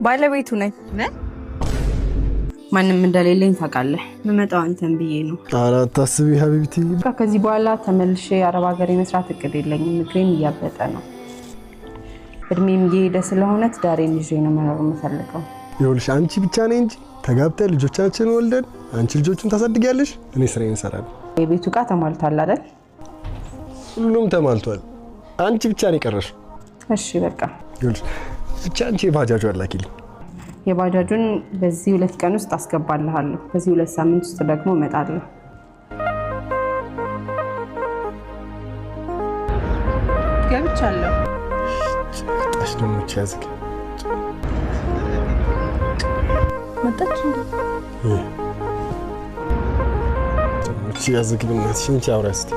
ባለቤቱ ነኝ። ማንም እንደሌለኝ ታውቃለህ። መመጣው አንተን ብዬ ነው። አታስቢ ሀቢብቲ። ከዚህ በኋላ ተመልሼ አረብ ሀገር የመስራት እቅድ የለኝም። ምክሬም እያበጠ ነው። እድሜም እየሄደ ስለሆነ ትዳሬን ይዤ ነው መኖር የምፈልገው። ይኸውልሽ አንቺ ብቻ ነኝ እንጂ ተጋብተን ልጆቻችንን ወልደን አንቺ ልጆቹን ታሳድጊያለሽ፣ እኔ ስራዬን እሰራለሁ። የቤቱ ዕቃ ተሟልቷል አይደል? ሁሉም ተሟልቷል። አንቺ ብቻ ነው የቀረሽ። እሺ በቃ ይኸውልሽ ብቻ አንቺ የባጃጁ አላኪልኝ። የባጃጁን በዚህ 2 ቀን ውስጥ አስገባልሃለሁ። በዚህ 2 ሳምንት ውስጥ ደግሞ እመጣለሁ። ገብቻለሁ። ታሽ ደግሞ ቻዝክ መጣች እንዴ? ቻዝክ ብናትሽ ምን ቻውራስቲ?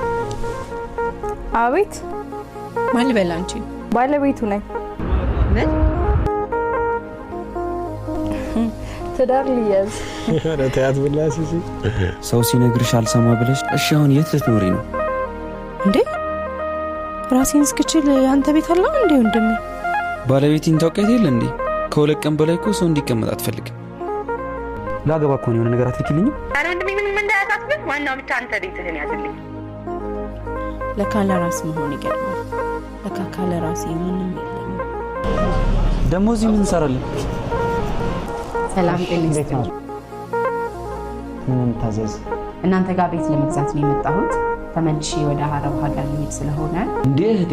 አቤት ማን ልበል? አንቺ ባለቤቱ ነኝ። ምን ትዳር ልያዝ? ኧረ ተያት ብላሽ። ሰው ሲነግርሽ አልሰማ ብለሽ እሺ አሁን የት ልትኖሪ ነው እንዴ? ራሴን እስክችል አንተ ቤት አለ እንዴ? ወንድሜ ባለቤቴን ታውቂያት የለ እንዴ? ከ2 ቀን በላይ እኮ ሰው እንዲቀመጥ አትፈልግም። ላገባ እኮ ነው የሆነ ነገር አትልኪልኝ? ኧረ ወንድሜ ምንም እንዳያሳስብህ፣ ዋናው ብቻ አንተ ቤትህን ያዝልኝ። ለካ ለራስ መሆን ይገርማል። ለካ ካለ ራሴ ምንም የለኝም። ደግሞ እዚህ ምን እንሰራለን? ሰላም ጤና ይስጥልኝ። ምንም ታዘዝ። እናንተ ጋር ቤት ለመግዛት ነው የመጣሁት። ተመልሼ ወደ አረብ ሀገር ልሄድ ስለሆነ። እንዴ እህቴ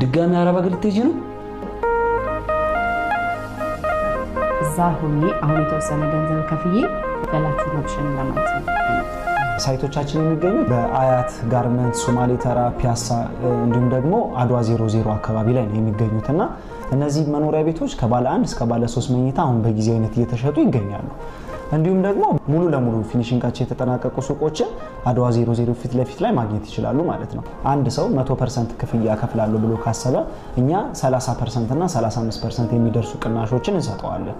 ድጋሚ አረብ ሀገር ልትሄጂ ነው? እዛ ሆኜ አሁን የተወሰነ ገንዘብ ከፍዬ ያላችሁን ኦፕሽን ለማየት ነው። ሳይቶቻችን የሚገኙ በአያት ጋርመንት፣ ሶማሌ ተራ፣ ፒያሳ እንዲሁም ደግሞ አድዋ 00 አካባቢ ላይ ነው የሚገኙትና እነዚህ መኖሪያ ቤቶች ከባለ 1 እስከ ባለ 3 መኝታ አሁን በጊዜያዊነት እየተሸጡ ይገኛሉ። እንዲሁም ደግሞ ሙሉ ለሙሉ ፊኒሺንጋቸው የተጠናቀቁ ሱቆችን አድዋ 00 ፊት ለፊት ላይ ማግኘት ይችላሉ ማለት ነው። አንድ ሰው 100% ክፍያ ከፍላለሁ ብሎ ካሰበ እኛ 30% እና 35% የሚደርሱ ቅናሾችን እንሰጠዋለን።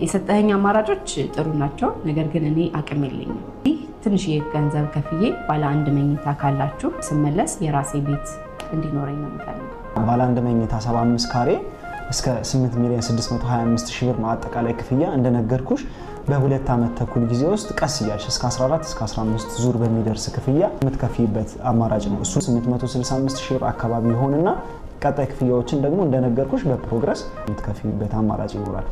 የሰጠኸኝ አማራጮች ጥሩ ናቸው፣ ነገር ግን እኔ አቅም የለኝም። ትንሽ ገንዘብ ከፍዬ ባለ 1 መኝታ ካላችሁ ስመለስ የራሴ ቤት እንዲኖረኝ ነው የምፈልገው። ባለ 1 መኝታ 75 ካሬ እስከ 8,625,000 ብር ነው አጠቃላይ ክፍያ። እንደነገርኩሽ በ2 ዓመት ተኩል ጊዜ ውስጥ ቀስ እያልሽ እስከ 14 እስከ 15 ዙር በሚደርስ ክፍያ የምትከፍይበት አማራጭ ነው። እሱ 865,000 ብር አካባቢ ይሆንና ቀጣይ ክፍያዎችን ደግሞ እንደነገርኩሽ በፕሮግረስ የምትከፍይበት አማራጭ ይኖራል።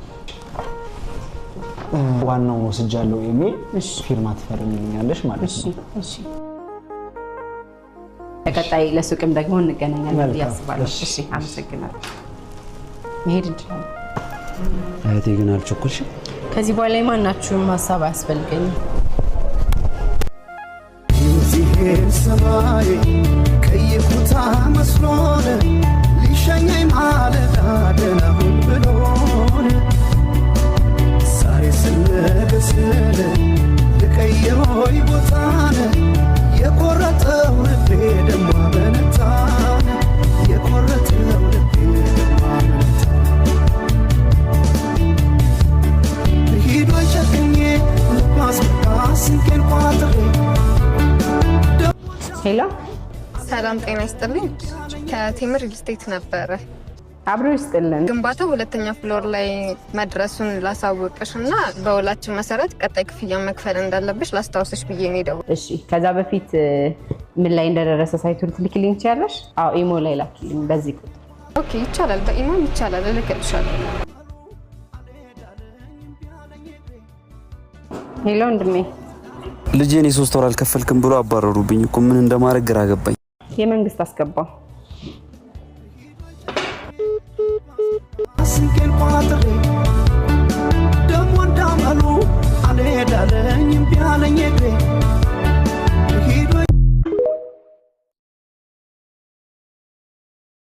ዋናው ወስጃለሁ የሚል ፊርማ ትፈርሚልኛለሽ ማለት ነው። እሺ ለቀጣይ ለሱቅም ደግሞ እንገናኛለን ያስባለሁ። እሺ አመሰግናለሁ። መሄድ እንችላለን። እህቴ ግን አልቸኩልሽም? ከዚህ በኋላ ማናችሁም ሀሳብ አያስፈልገኝም። ይህን ሰማይ ከይኩታ መስሎን ሊሸኘኝ ማለዳ ደህና ሁን ብሎን ዛሬ ስነገስል ልቀይሮይ ቦታን የቆረጠው ልቤ ደሞ አመነታን የቆረጠው ልቤ ደሞ አመነታን ሂዶ ጨክኜ ልባስ ስንቄን ቋጥሬ። ሄሎ ሰላም ጤና ይስጥልኝ። ከቴምር ሪል ስቴት ነበረ። አብሮ ይስጥልን። ግንባታው 2ኛ ፍሎር ላይ መድረሱን ላሳውቅሽ እና በውላችን መሰረት ቀጣይ ክፍያ መክፈል እንዳለብሽ ላስታውስሽ ብዬ ነው የደወልኩት። እሺ ከዛ በፊት ምን ላይ እንደደረሰ ሳይቱን ትልክልኝ ትችያለሽ? አዎ ኢሞ ላይ ላኪልኝ በዚህ ቁጥር። ኦኬ ይቻላል፣ በኢሞም ይቻላል፣ እልክልሻለሁ። ሄሎ ወንድሜ። ልጄን የ3 ወር አልከፈልክም ብሎ አባረሩብኝ እኮ ምን እንደማድረግ ግራ ገባኝ። የመንግስት አስገባው።